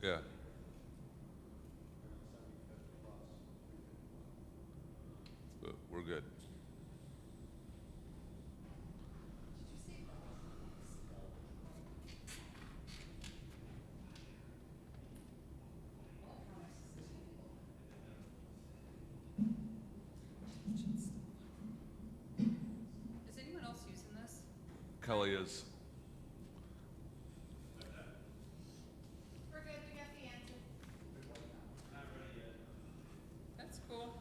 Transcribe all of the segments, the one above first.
Yeah. But we're good. Is anyone else using this? Kelley is. We're good, we got the answer. That's cool.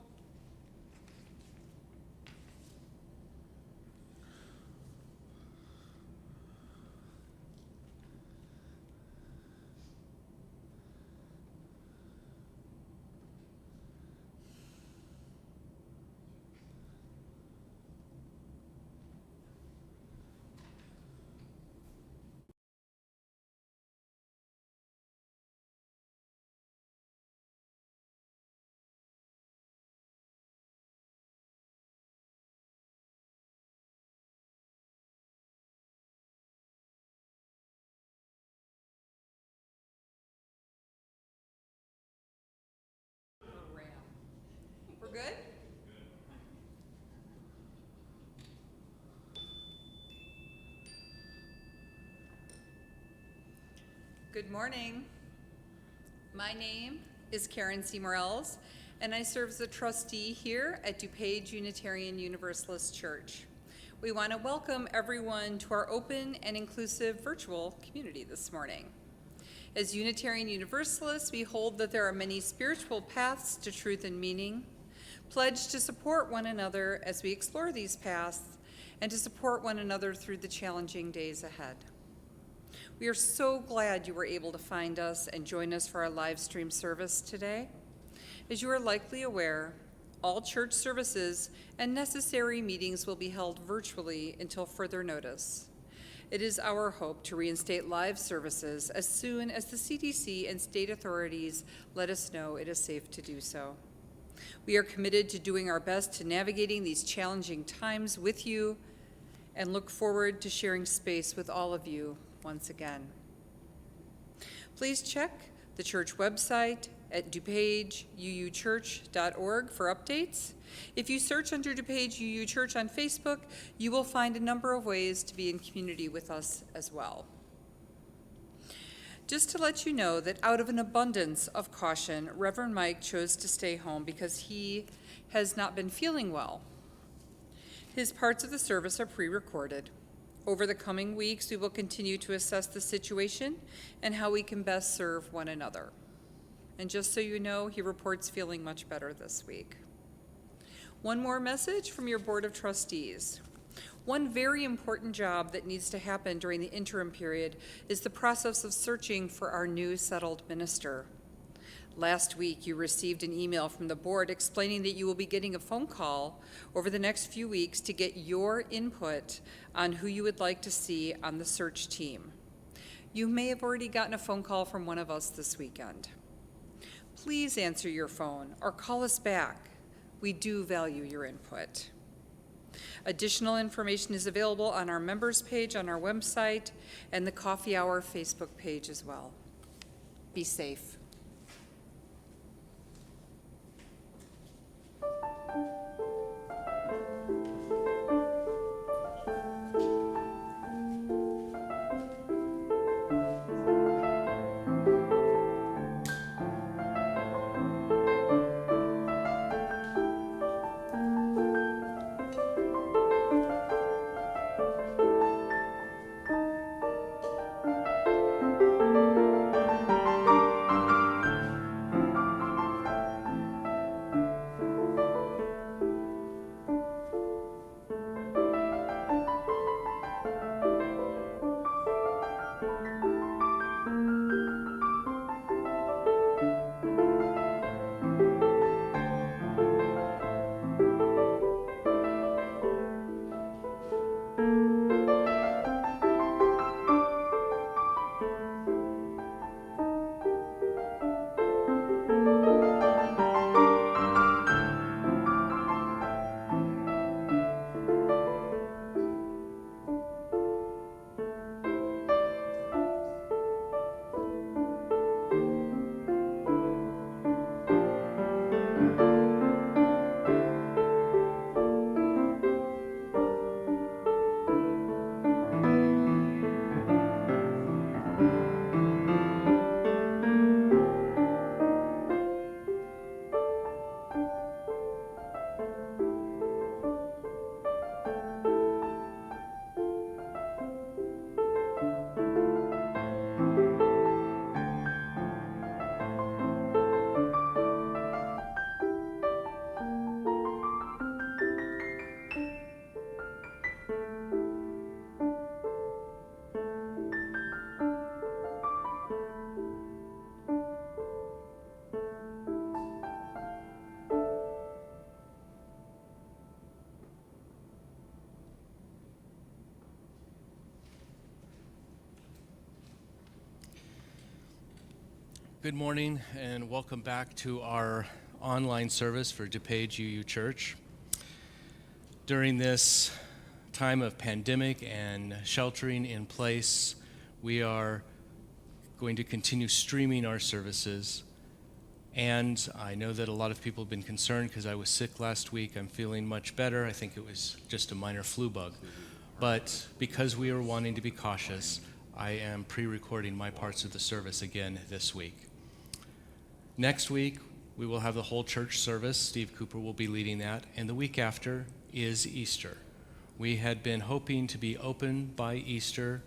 We're good? Good morning. My name is Karen Seymour-Ells, and I serve as a trustee here at DuPage Unitarian Universalist Church. We want to welcome everyone to our open and inclusive virtual community this morning. As Unitarian Universalists, we hold that there are many spiritual paths to truth and meaning, pledge to support one another as we explore these paths, and to support one another through the challenging days ahead. We are so glad you were able to find us and join us for our live stream service today. As you are likely aware, all church services and necessary meetings will be held virtually until further notice. It is our hope to reinstate live services as soon as the CDC and state authorities let us know it is safe to do so. We are committed to doing our best to navigating these challenging times with you and look forward to sharing space with all of you once again. Please check the church website at dupageUUchurch.org for updates. If you search under DuPage UU Church on Facebook, you will find a number of ways to be in community with us as well. Just to let you know that out of an abundance of caution, Reverend Mike chose to stay home because he has not been feeling well. His parts of the service are pre-recorded. Over the coming weeks, we will continue to assess the situation and how we can best serve one another. And just so you know, he reports feeling much better this week. One more message from your Board of Trustees. One very important job that needs to happen during the interim period is the process of searching for our new settled minister. Last week, you received an email from the board explaining that you will be getting a phone call over the next few weeks to get your input on who you would like to see on the search team. You may have already gotten a phone call from one of us this weekend. Please answer your phone or call us back. We do value your input. Additional information is available on our members page on our website and the Coffee Hour Facebook page as well. Be safe. Good morning and welcome back to our online service for DuPage UU Church. During this time of pandemic and sheltering in place, we are going to continue streaming our services. And I know that a lot of people have been concerned because I was sick last week. I'm feeling much better. I think it was just a minor flu bug. But because we are wanting to be cautious, I am pre-recording my parts of the service again this week. Next week, we will have the whole church service. Steve Cooper will be leading that. And the week after is Easter. We had been hoping to be open by Easter,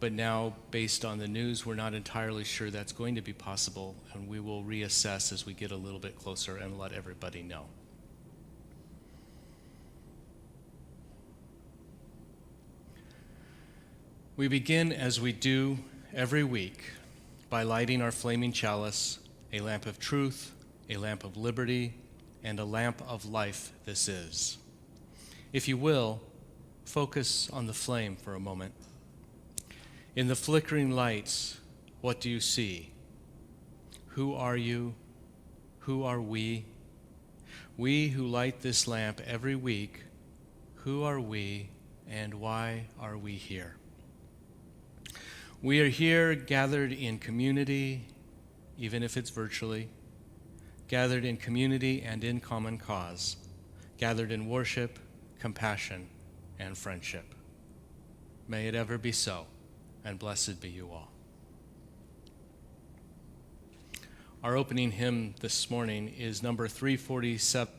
but now, based on the news, we're not entirely sure that's going to be possible, and we will reassess as we get a little bit closer and let everybody know. We begin, as we do every week, by lighting our flaming chalice, a lamp of truth, a lamp of liberty, and a lamp of life this is. If you will, focus on the flame for a moment. In the flickering lights, what do you see? Who are you? Who are we? We who light this lamp every week, who are we and why are we here? We are here gathered in community, even if it's virtually, gathered in community and in common cause, gathered in worship, compassion, and friendship. May it ever be so, and blessed be you all. Our opening hymn this morning is number 347.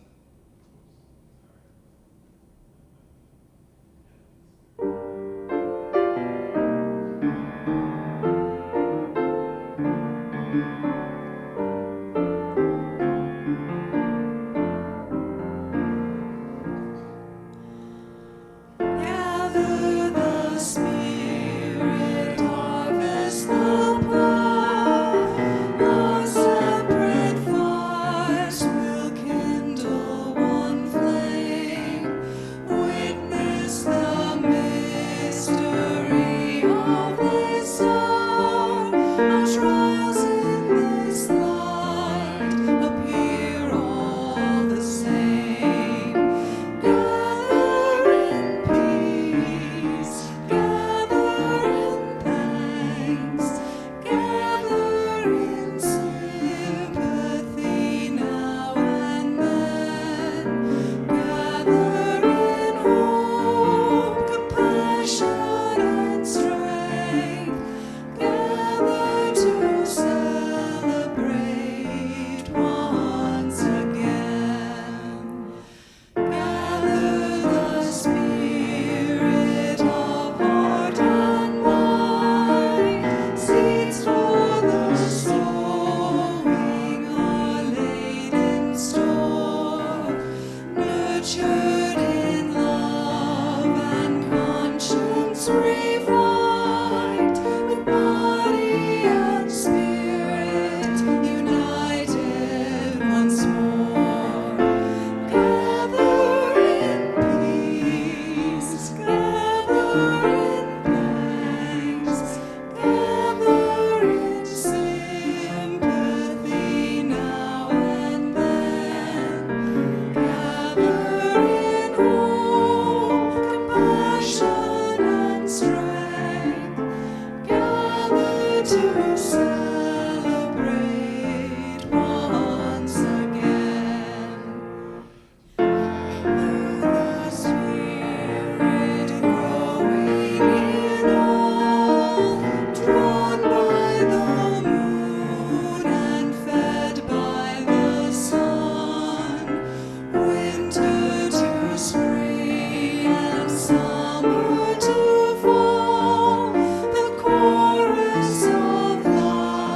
To fall, the chorus of life.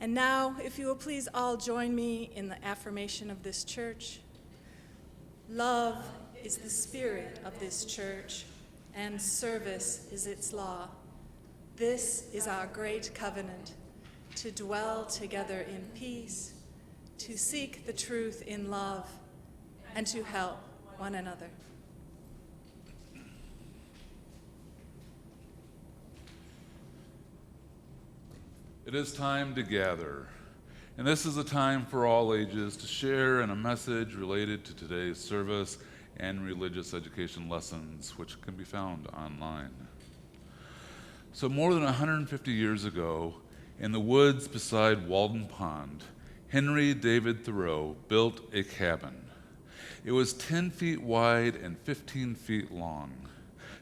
And now, if you will please all join me in the affirmation of this church. Love is the spirit of this church, and service is its law. This is our great covenant, to dwell together in peace, to seek the truth in love, and to help one another. It is time to gather, and this is a time for all ages to share in a message related to today's service and religious education lessons, which can be found online. So more than 150 years ago, in the woods beside Walden Pond, Henry David Thoreau built a cabin. It was 10 feet wide and 15 feet long,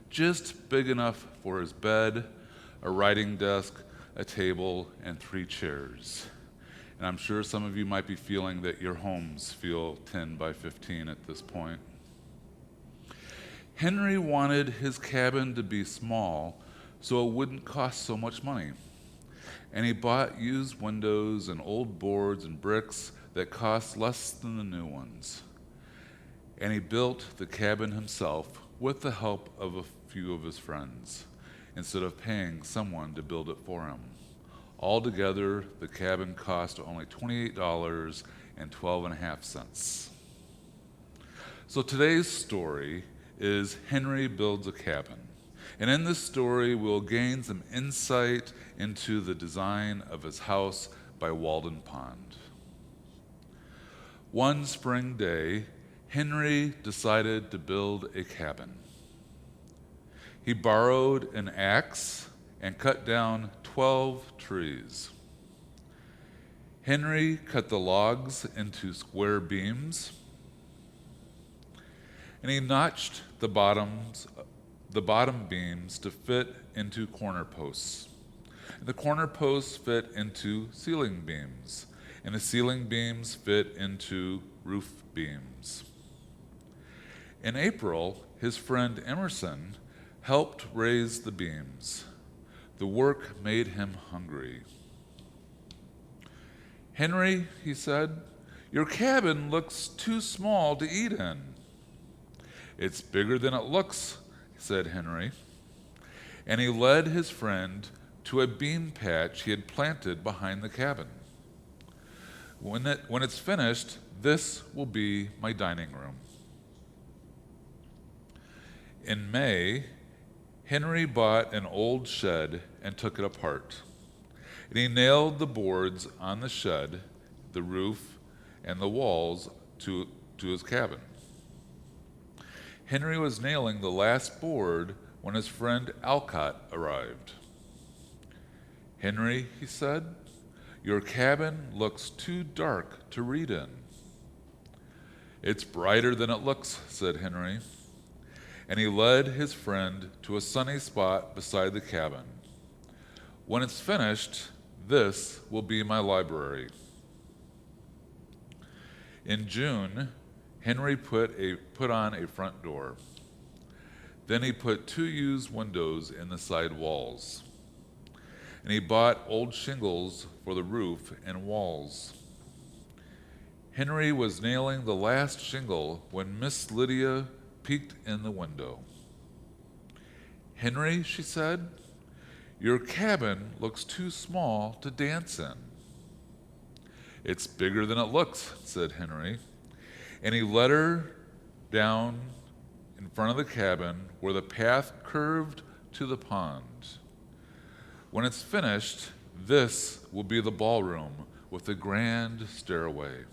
just big enough for his bed, a writing desk, a table, and 3 chairs. And I'm sure some of you might be feeling that your homes feel 10 by 15 at this point. Henry wanted his cabin to be small so it wouldn't cost so much money. And he bought used windows and old boards and bricks that cost less than the new ones. And he built the cabin himself with the help of a few of his friends, instead of paying someone to build it for him. Altogether, the cabin cost only $28.12. So today's story is Henry Builds a Cabin. And in this story, we'll gain some insight into the design of his house by Walden Pond. One spring day, Henry decided to build a cabin. He borrowed an axe and cut down 12 trees. Henry cut the logs into square beams, and he notched the bottom beams to fit into corner posts. And the corner posts fit into ceiling beams, and the ceiling beams fit into roof beams. In April, his friend Emerson helped raise the beams. The work made him hungry. "Henry," he said, "your cabin looks too small to eat in." "It's bigger than it looks," said Henry. And he led his friend to a bean patch he had planted behind the cabin. When it's finished, this will be my dining room." In May, Henry bought an old shed and took it apart. And he nailed the boards on the shed, the roof, and the walls to his cabin. Henry was nailing the last board when his friend Alcott arrived. "Henry," he said, "your cabin looks too dark to read in." "It's brighter than it looks," said Henry. And he led his friend to a sunny spot beside the cabin. "When it's finished, this will be my library." In June, Henry put on a front door. Then he put 2 used windows in the side walls. And he bought old shingles for the roof and walls. Henry was nailing the last shingle when Miss Lydia peeked in the window. "Henry," she said, "your cabin looks too small to dance in." "It's bigger than it looks," said Henry. And he led her down in front of the cabin where the path curved to the pond. "When it's finished, this will be the ballroom with a grand stairway."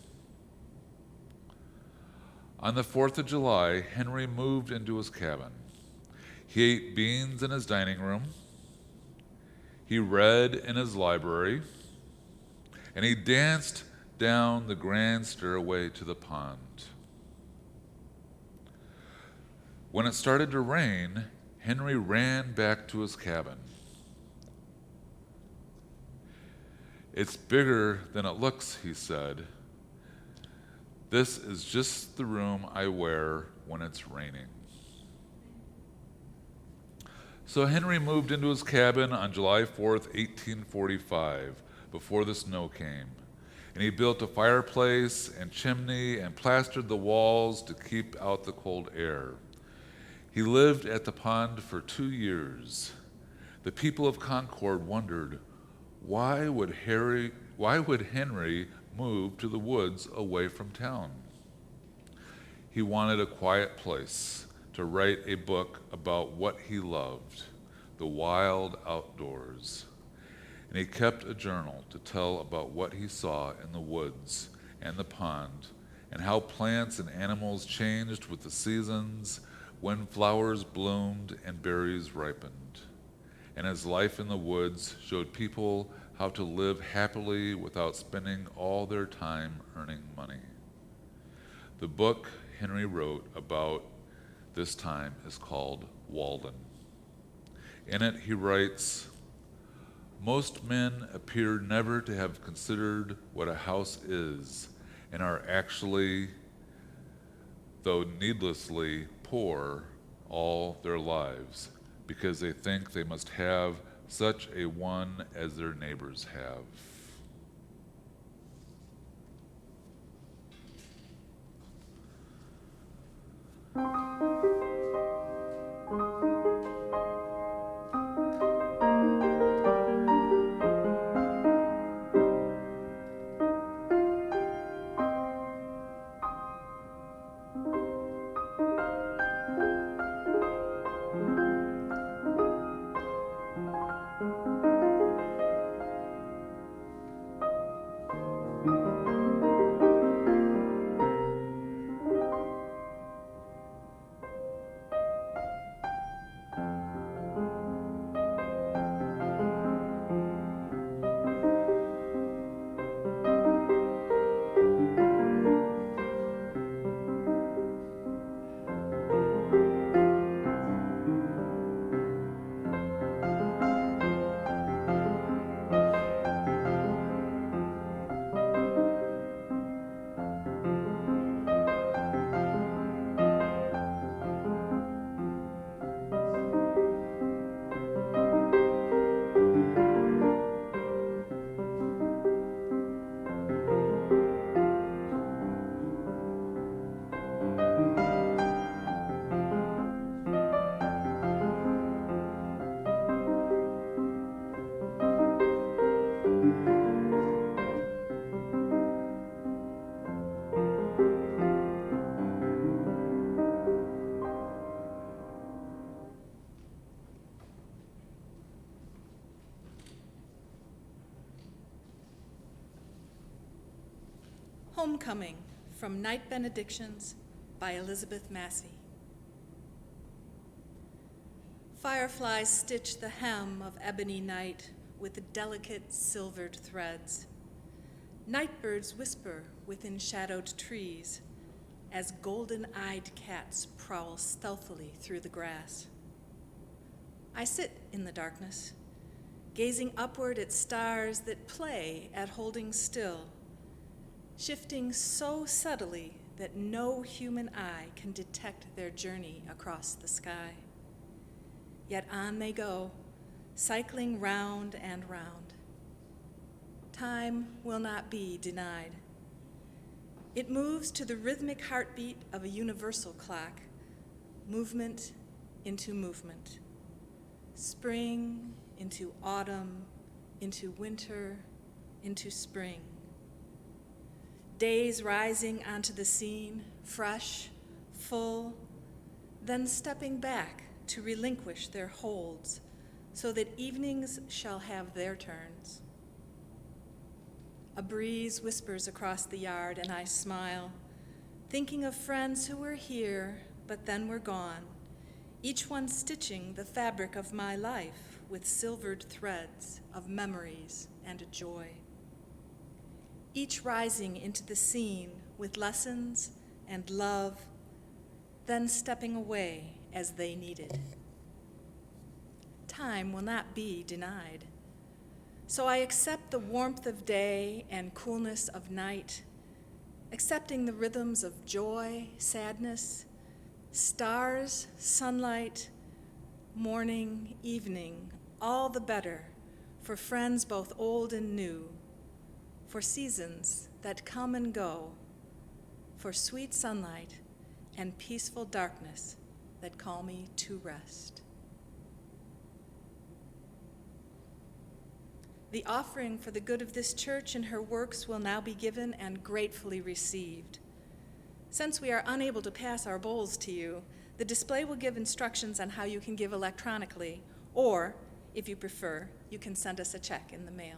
On the 4th of July, Henry moved into his cabin. He ate beans in his dining room. He read in his library. And he danced down the grand stairway to the pond. When it started to rain, Henry ran back to his cabin. "It's bigger than it looks," he said. "This is just the room I wear when it's raining." So Henry moved into his cabin on July 4th, 1845. before the snow came. And he built a fireplace and chimney and plastered the walls to keep out the cold air. He lived at the pond for 2 years. The people of Concord wondered, why would Henry move to the woods away from town? He wanted a quiet place to write a book about what he loved, the wild outdoors. And he kept a journal to tell about what he saw in the woods and the pond, and how plants and animals changed with the seasons, when flowers bloomed and berries ripened. And his life in the woods showed people how to live happily without spending all their time earning money. The book Henry wrote about this time is called Walden. In it he writes, "Most men appear never to have considered what a house is, and are actually, though needlessly, poor all their lives, because they think they must have such a one as their neighbors have." Homecoming from Night Benedictions by Elizabeth Massey. Fireflies stitch the hem of ebony night with delicate silvered threads. Nightbirds whisper within shadowed trees as golden-eyed cats prowl stealthily through the grass. I sit in the darkness, gazing upward at stars that play at holding still, shifting so subtly that no human eye can detect their journey across the sky. Yet on they go, cycling round and round. Time will not be denied. It moves to the rhythmic heartbeat of a universal clock, movement into movement. Spring into autumn, into winter, into spring. Days rising onto the scene, fresh, full, then stepping back to relinquish their holds so that evenings shall have their turns. A breeze whispers across the yard and I smile, thinking of friends who were here but then were gone, each one stitching the fabric of my life with silvered threads of memories and joy. Each rising into the scene with lessons and love, then stepping away as they needed. Time will not be denied, so I accept the warmth of day and coolness of night, accepting the rhythms of joy, sadness, stars, sunlight, morning, evening, all the better for friends both old and new for seasons that come and go, for sweet sunlight and peaceful darkness that call me to rest. The offering for the good of this church and her works will now be given and gratefully received. Since we are unable to pass our bowls to you, the display will give instructions on how you can give electronically, or, if you prefer, you can send us a check in the mail.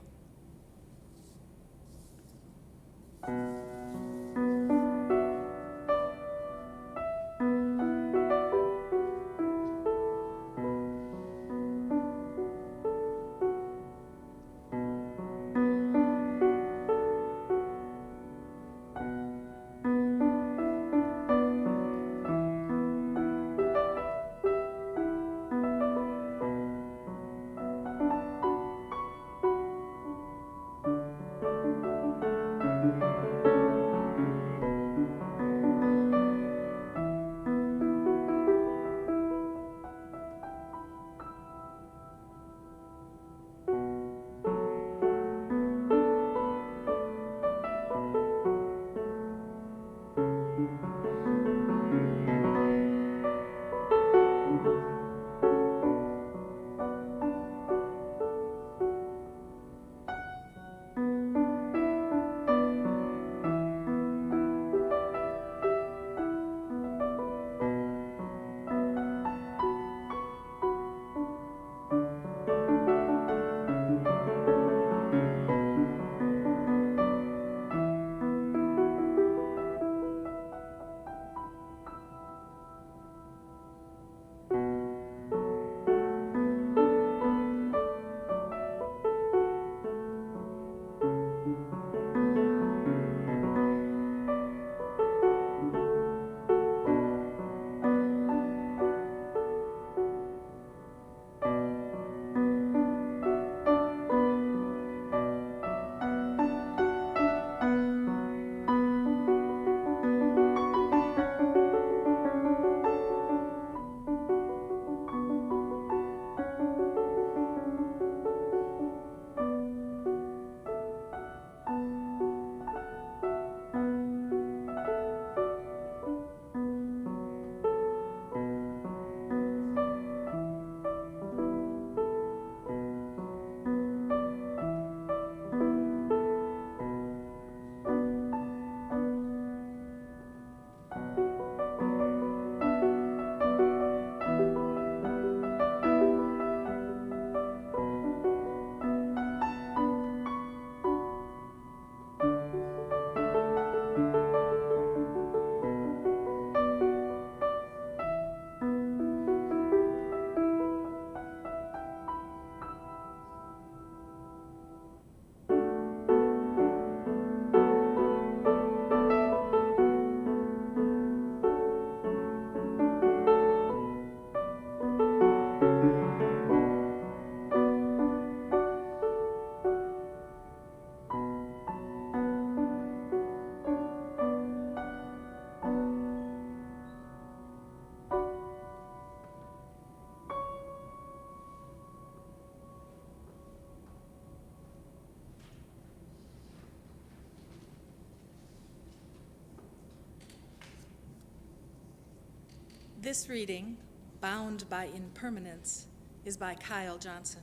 This reading, Bound by Impermanence, is by Kyle Johnson.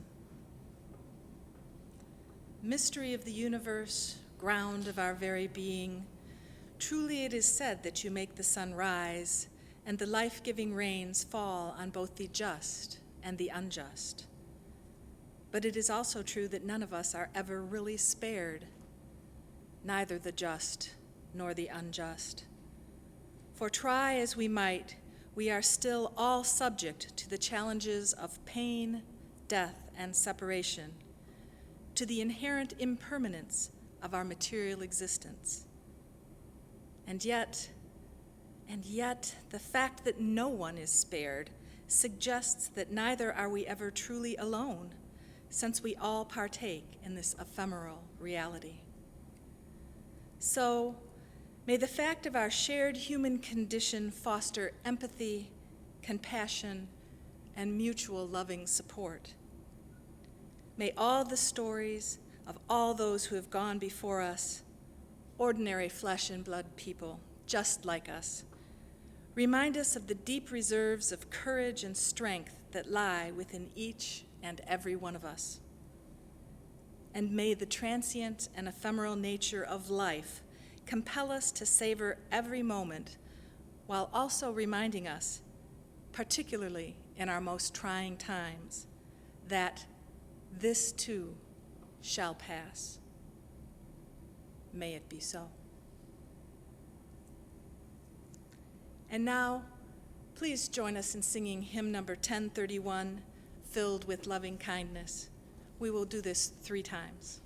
Mystery of the universe, ground of our very being, truly it is said that you make the sun rise and the life-giving rains fall on both the just and the unjust. But it is also true that none of us are ever really spared, neither the just nor the unjust. For try as we might, we are still all subject to the challenges of pain, death, and separation, to the inherent impermanence of our material existence. And yet, the fact that no one is spared suggests that neither are we ever truly alone, since we all partake in this ephemeral reality. So, may the fact of our shared human condition foster empathy, compassion, and mutual loving support. May all the stories of all those who have gone before us, ordinary flesh and blood people, just like us. Remind us of the deep reserves of courage and strength that lie within each and every one of us. And may the transient and ephemeral nature of life compel us to savor every moment, while also reminding us, particularly in our most trying times, that this too shall pass. May it be so. And now, please join us in singing hymn number 1031, Filled with Loving Kindness. We will do this 3 times.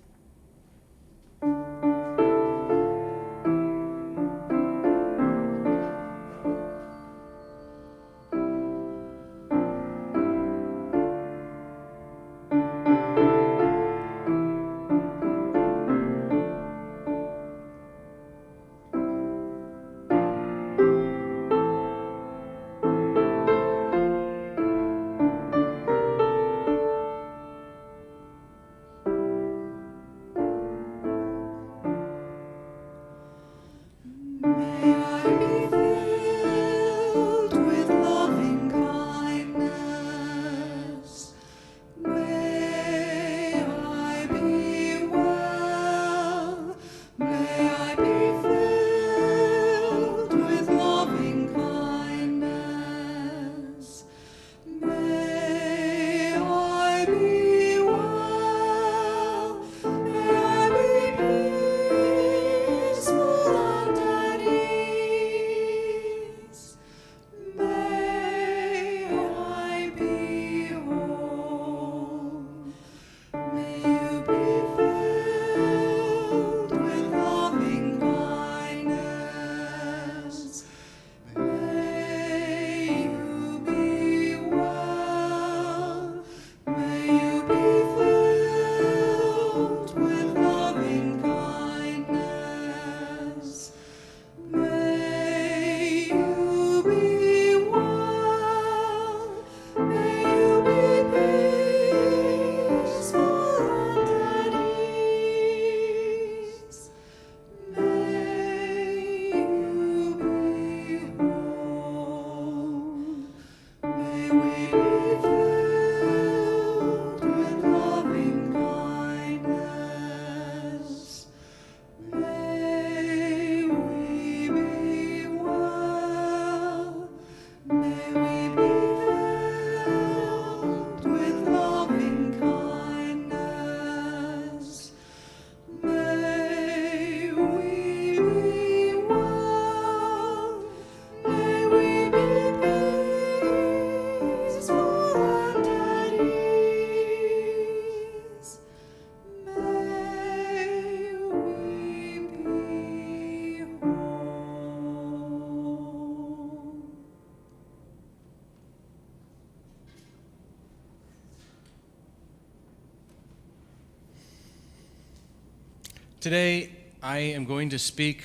Today, I am going to speak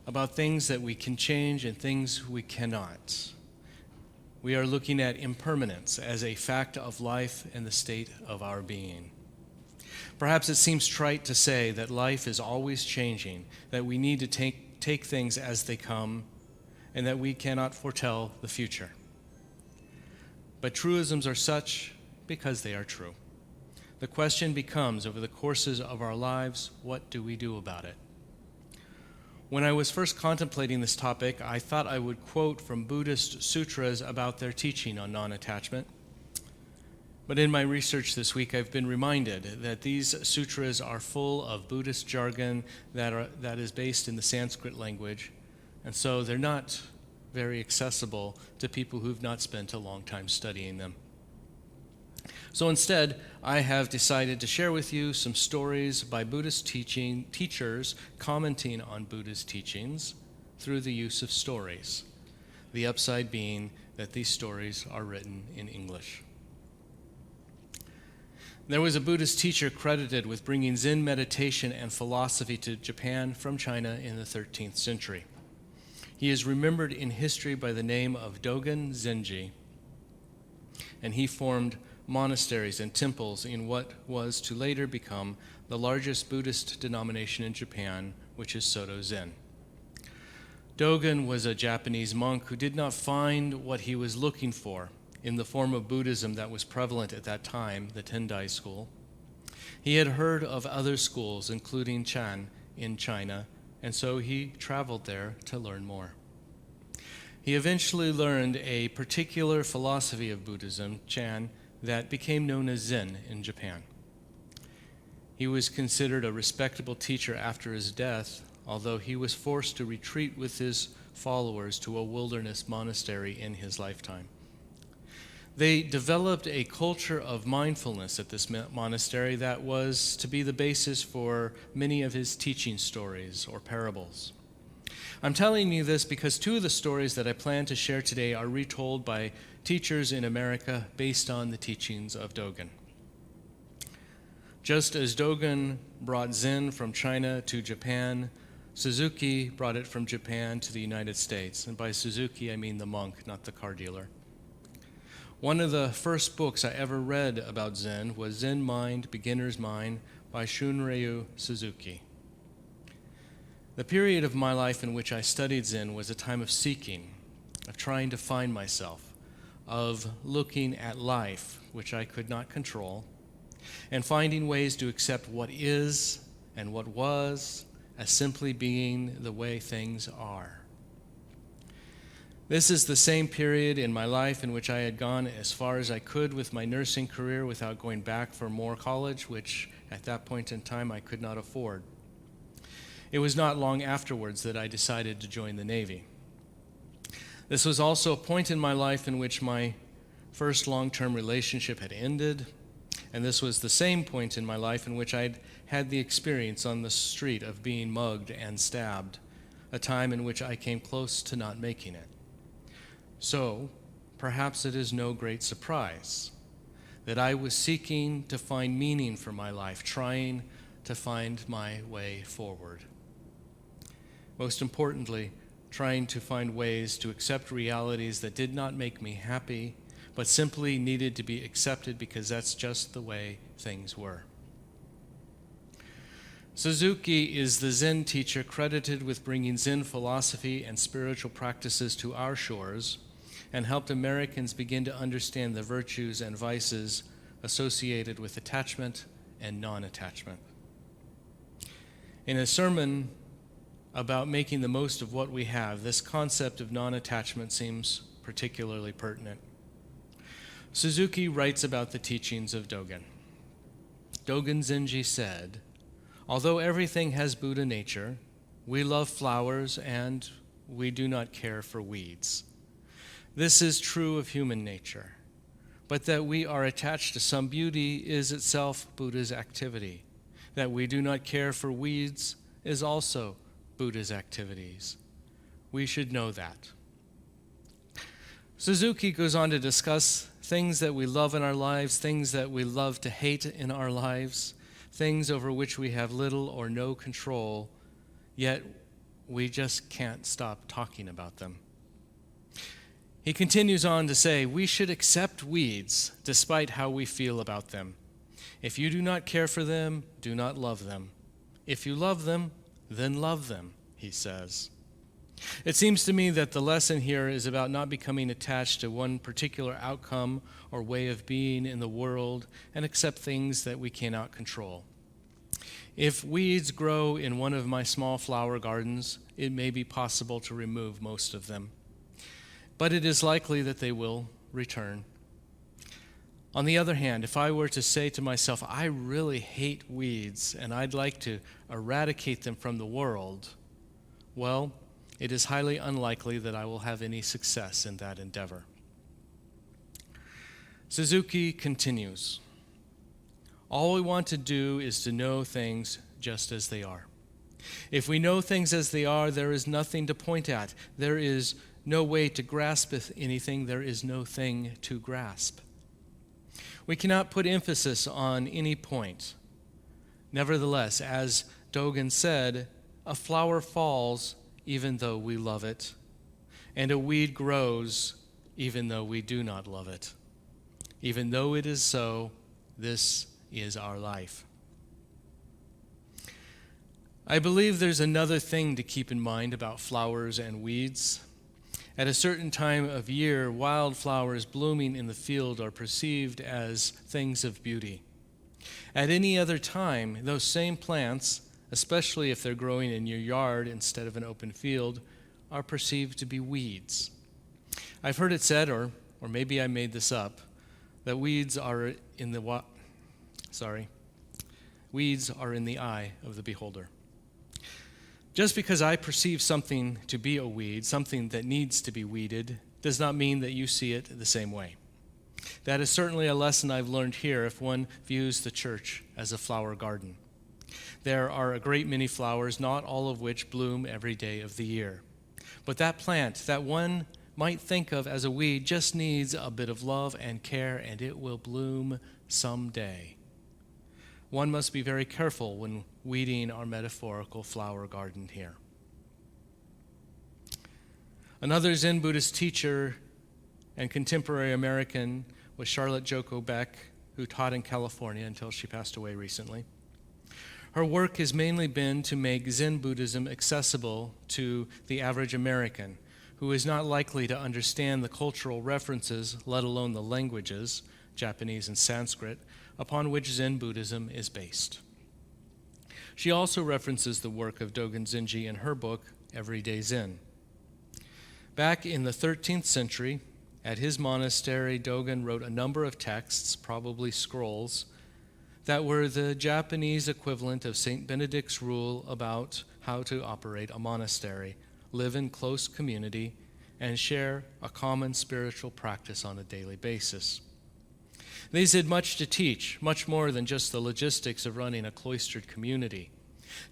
about things that we can change and things we cannot. We are looking at impermanence as a fact of life and the state of our being. Perhaps it seems trite to say that life is always changing, that we need to take things as they come, and that we cannot foretell the future. But truisms are such because they are true. The question becomes, over the courses of our lives, what do we do about it? When I was first contemplating this topic, I thought I would quote from Buddhist sutras about their teaching on non-attachment. But in my research this week, I've been reminded that these sutras are full of Buddhist jargon that is based in the Sanskrit language, and so they're not very accessible to people who've not spent a long time studying them. So instead, I have decided to share with you some stories by Buddhist teachers commenting on Buddha's teachings through the use of stories, the upside being that these stories are written in English. There was a Buddhist teacher credited with bringing Zen meditation and philosophy to Japan from China in the 13th century. He is remembered in history by the name of Dogen Zenji, and he formed monasteries and temples in what was to later become the largest Buddhist denomination in Japan, which is Soto Zen. Dogen was a Japanese monk who did not find what he was looking for in the form of Buddhism that was prevalent at that time, the Tendai school. He had heard of other schools, including Chan in China, and so he traveled there to learn more. He eventually learned a particular philosophy of Buddhism, Chan, that became known as Zen in Japan. He was considered a respectable teacher after his death, although he was forced to retreat with his followers to a wilderness monastery in his lifetime. They developed a culture of mindfulness at this monastery that was to be the basis for many of his teaching stories or parables. I'm telling you this because two of the stories that I plan to share today are retold by teachers in America based on the teachings of Dogen. Just as Dogen brought Zen from China to Japan, Suzuki brought it from Japan to the United States. And by Suzuki, I mean the monk, not the car dealer. One of the first books I ever read about Zen was Zen Mind, Beginner's Mind by Shunryu Suzuki. The period of my life in which I studied Zen was a time of seeking, of trying to find myself, of looking at life, which I could not control, and finding ways to accept what is and what was as simply being the way things are. This is the same period in my life in which I had gone as far as I could with my nursing career without going back for more college, which at that point in time I could not afford. It was not long afterwards that I decided to join the Navy. This was also a point in my life in which my first long-term relationship had ended, and this was the same point in my life in which I'd had the experience on the street of being mugged and stabbed, a time in which I came close to not making it. So, perhaps it is no great surprise that I was seeking to find meaning for my life, trying to find my way forward. Most importantly, trying to find ways to accept realities that did not make me happy, but simply needed to be accepted because that's just the way things were. Suzuki is the Zen teacher credited with bringing Zen philosophy and spiritual practices to our shores and helped Americans begin to understand the virtues and vices associated with attachment and non-attachment. In a sermon about making the most of what we have, this concept of non-attachment seems particularly pertinent. Suzuki writes about the teachings of Dogen. Dogen Zenji said, "Although everything has Buddha nature, we love flowers and we do not care for weeds. This is true of human nature, but that we are attached to some beauty is itself Buddha's activity. That we do not care for weeds is also Buddha's activities. We should know that." Suzuki goes on to discuss things that we love in our lives, things that we love to hate in our lives, things over which we have little or no control, yet we just can't stop talking about them. He continues on to say, we should accept weeds despite how we feel about them. If you do not care for them, do not love them. If you love them, then love them, he says. It seems to me that the lesson here is about not becoming attached to one particular outcome or way of being in the world and accept things that we cannot control. If weeds grow in one of my small flower gardens, it may be possible to remove most of them, but it is likely that they will return. On the other hand, if I were to say to myself, I really hate weeds and I'd like to eradicate them from the world, well, it is highly unlikely that I will have any success in that endeavor. Suzuki continues, all we want to do is to know things just as they are. If we know things as they are, there is nothing to point at. There is no way to grasp anything. There is no thing to grasp. We cannot put emphasis on any point. Nevertheless, as Dogen said, a flower falls even though we love it, and a weed grows even though we do not love it. Even though it is so, this is our life. I believe there's another thing to keep in mind about flowers and weeds. At a certain time of year, wildflowers blooming in the field are perceived as things of beauty. At any other time, those same plants, especially if they're growing in your yard instead of an open field, are perceived to be weeds. I've heard it said, or maybe I made this up, that weeds are in the eye of the beholder. Just because I perceive something to be a weed, something that needs to be weeded, does not mean that you see it the same way. That is certainly a lesson I've learned here if one views the church as a flower garden. There are a great many flowers, not all of which bloom every day of the year. But that plant that one might think of as a weed just needs a bit of love and care, and it will bloom someday. One must be very careful when weeding our metaphorical flower garden here. Another Zen Buddhist teacher and contemporary American was Charlotte Joko Beck, who taught in California until she passed away recently. Her work has mainly been to make Zen Buddhism accessible to the average American, who is not likely to understand the cultural references, let alone the languages, Japanese and Sanskrit, upon which Zen Buddhism is based. She also references the work of Dogen Zenji in her book, Everyday Zen. Back in the 13th century, at his monastery, Dogen wrote a number of texts, probably scrolls, that were the Japanese equivalent of St. Benedict's rule about how to operate a monastery, live in close community, and share a common spiritual practice on a daily basis. These had much to teach, much more than just the logistics of running a cloistered community.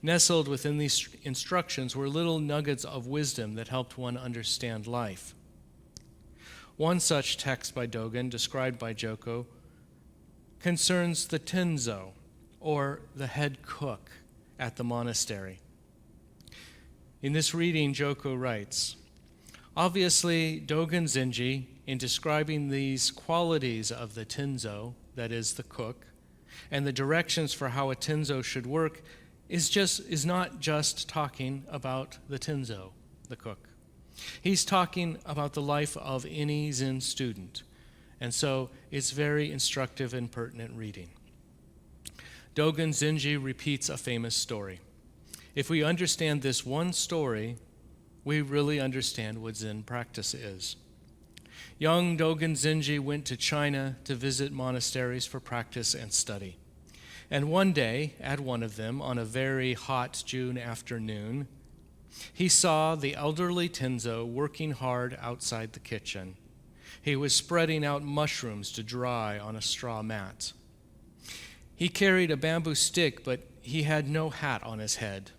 Nestled within these instructions were little nuggets of wisdom that helped one understand life. One such text by Dogen, described by Joko, concerns the tenzo, or the head cook at the monastery. In this reading, Joko writes, obviously, Dogen Zenji, in describing these qualities of the tenzo, that is the cook, and the directions for how a tenzo should work, is not just talking about the tenzo, the cook. He's talking about the life of any Zen student, and so it's very instructive and pertinent reading. Dogen Zenji repeats a famous story. If we understand this one story, we really understand what Zen practice is. Young Dogen Zenji went to China to visit monasteries for practice and study. And one day, at one of them, on a very hot June afternoon, he saw the elderly Tenzo working hard outside the kitchen. He was spreading out mushrooms to dry on a straw mat. He carried a bamboo stick, but he had no hat on his head.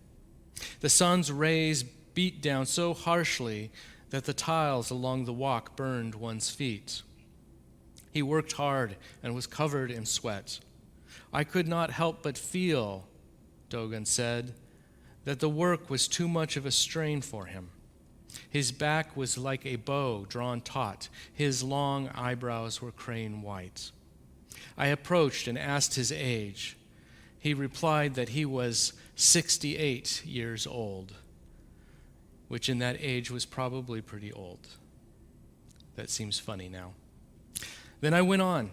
The sun's rays beat down so harshly that the tiles along the walk burned one's feet. He worked hard and was covered in sweat. I could not help but feel, Dogen said, that the work was too much of a strain for him. His back was like a bow drawn taut. His long eyebrows were crane white. I approached and asked his age. He replied that he was 68 years old, which in that age was probably pretty old. That seems funny now. Then I went on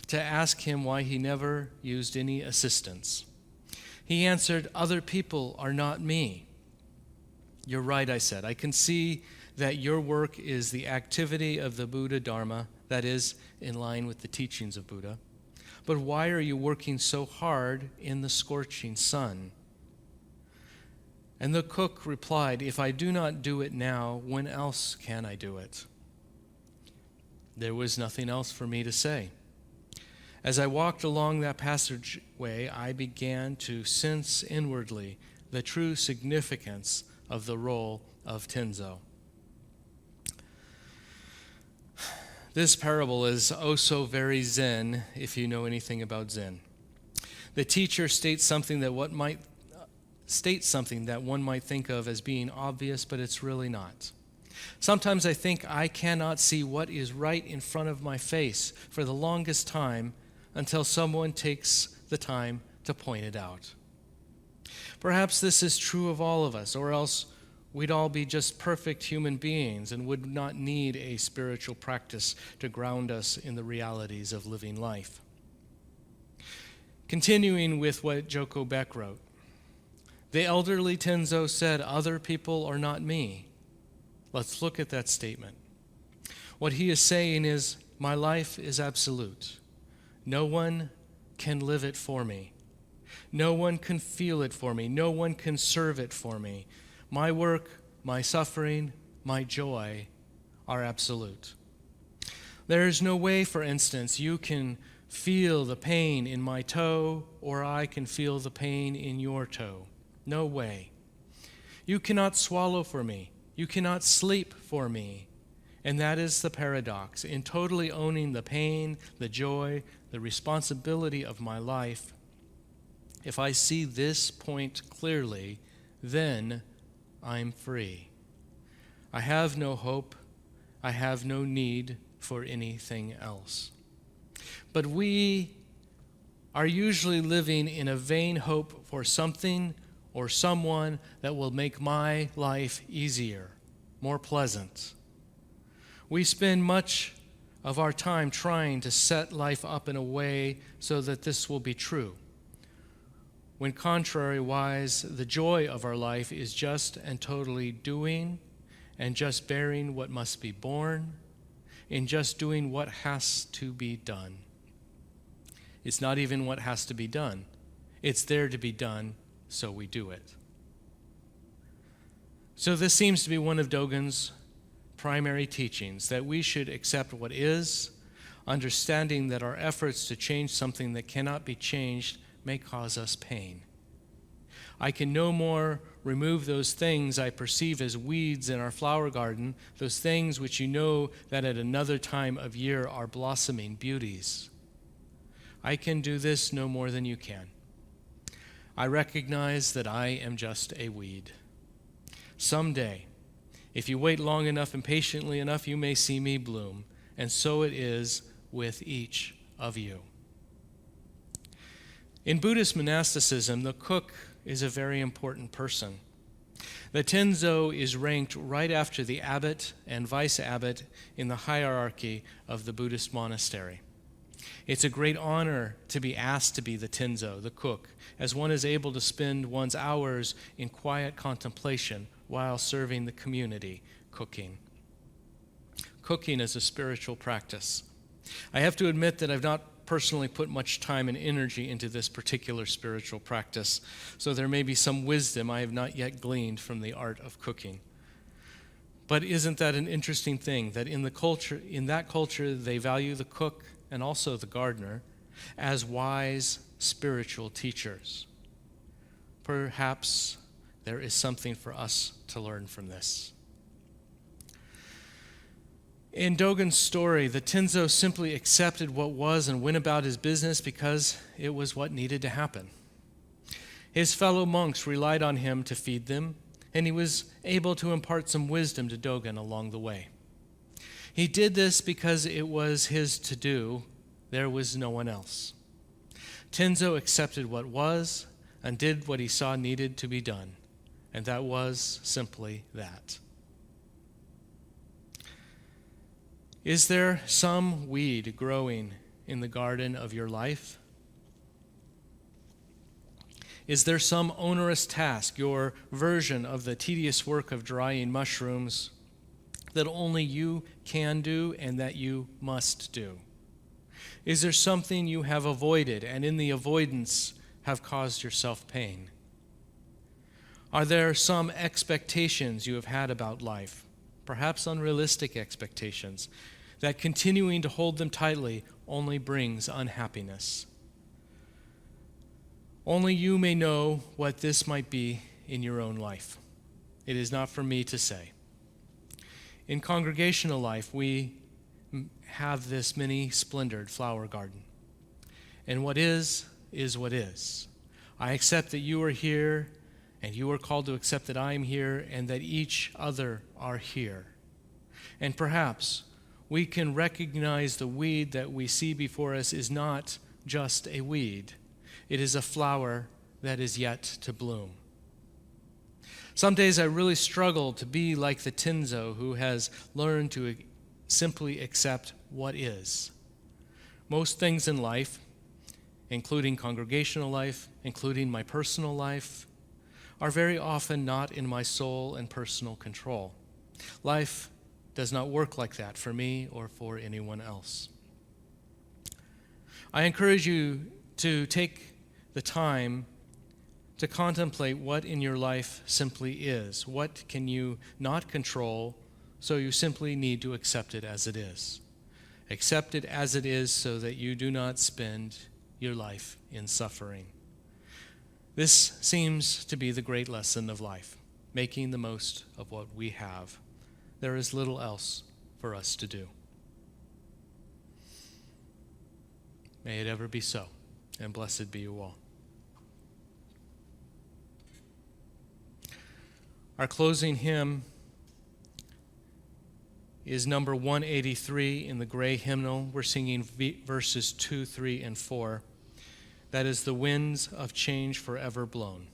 to ask him why he never used any assistants. He answered, other people are not me. You're right, I said. I can see that your work is the activity of the Buddha Dharma, that is, in line with the teachings of Buddha. But why are you working so hard in the scorching sun? And the cook replied, if I do not do it now, when else can I do it? There was nothing else for me to say. As I walked along that passageway, I began to sense inwardly the true significance of the role of Tenzo. This parable is oh so very Zen if you know anything about Zen. The teacher states something that one might think of as being obvious, but it's really not. Sometimes I think I cannot see what is right in front of my face for the longest time until someone takes the time to point it out. Perhaps this is true of all of us, or else we'd all be just perfect human beings and would not need a spiritual practice to ground us in the realities of living life. Continuing with what Joko Beck wrote, the elderly Tenzo said, "Other people are not me." Let's look at that statement. What he is saying is, my life is absolute. No one can live it for me. No one can feel it for me. No one can serve it for me. My work, my suffering, my joy are absolute. There is no way, for instance, you can feel the pain in my toe or I can feel the pain in your toe. No way. You cannot swallow for me. You cannot sleep for me. And that is the paradox. In totally owning the pain, the joy, the responsibility of my life, if I see this point clearly, then I'm free. I have no hope. I have no need for anything else. But we are usually living in a vain hope for something or someone that will make my life easier, more pleasant. We spend much of our time trying to set life up in a way so that this will be true, when contrary-wise, the joy of our life is just and totally doing and just bearing what must be borne, in just doing what has to be done. It's not even what has to be done. It's there to be done, so we do it. So this seems to be one of Dogen's primary teachings, that we should accept what is, understanding that our efforts to change something that cannot be changed may cause us pain. I can no more remove those things I perceive as weeds in our flower garden, those things which you know that at another time of year are blossoming beauties. I can do this no more than you can. I recognize that I am just a weed. Someday, if you wait long enough and patiently enough, you may see me bloom, and so it is with each of you. In Buddhist monasticism, the cook is a very important person. The Tenzo is ranked right after the abbot and vice abbot in the hierarchy of the Buddhist monastery. It's a great honor to be asked to be the Tenzo, the cook, as one is able to spend one's hours in quiet contemplation while serving the community, cooking. Cooking is a spiritual practice. I have to admit that I've not personally put much time and energy into this particular spiritual practice, so there may be some wisdom I have not yet gleaned from the art of cooking. But isn't that an interesting thing, that in that culture they value the cook and also the gardener as wise spiritual teachers? Perhaps there is something for us to learn from this. In Dogen's story, the Tenzo simply accepted what was and went about his business because it was what needed to happen. His fellow monks relied on him to feed them, and he was able to impart some wisdom to Dogen along the way. He did this because it was his to do. There was no one else. Tenzo accepted what was and did what he saw needed to be done, and that was simply that. Is there some weed growing in the garden of your life? Is there some onerous task, your version of the tedious work of drying mushrooms, that only you can do and that you must do? Is there something you have avoided and in the avoidance have caused yourself pain? Are there some expectations you have had about life, perhaps unrealistic expectations, that continuing to hold them tightly only brings unhappiness? Only you may know what this might be in your own life. It is not for me to say. In congregational life, we have this many-splendored flower garden. And what is what is. I accept that you are here, and you are called to accept that I am here, and that each other are here. And perhaps we can recognize the weed that we see before us is not just a weed. It is a flower that is yet to bloom. Some days I really struggle to be like the Tinzo who has learned to simply accept what is. Most things in life, including congregational life, including my personal life, are very often not in my soul and personal control. Life does not work like that for me or for anyone else. I encourage you to take the time to contemplate what in your life simply is. What can you not control, so you simply need to accept it as it is. Accept it as it is so that you do not spend your life in suffering. This seems to be the great lesson of life, making the most of what we have. There is little else for us to do. May it ever be so, and blessed be you all. Our closing hymn is number 183 in the gray hymnal. We're singing verses 2, 3, and 4. That is "The Winds of Change Forever Blown."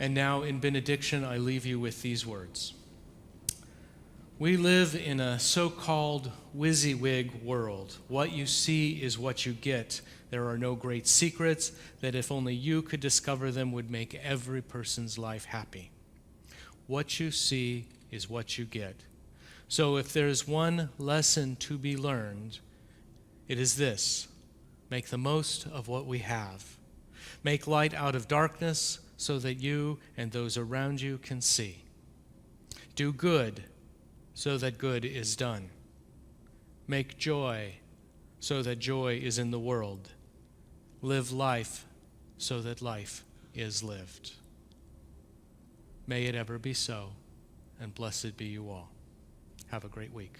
And now in benediction, I leave you with these words. We live in a so-called WYSIWYG world. What you see is what you get. There are no great secrets that if only you could discover them would make every person's life happy. What you see is what you get. So if there's one lesson to be learned, it is this: make the most of what we have. Make light out of darkness so that you and those around you can see. Do good so that good is done. Make joy so that joy is in the world. Live life so that life is lived. May it ever be so, and blessed be you all. Have a great week.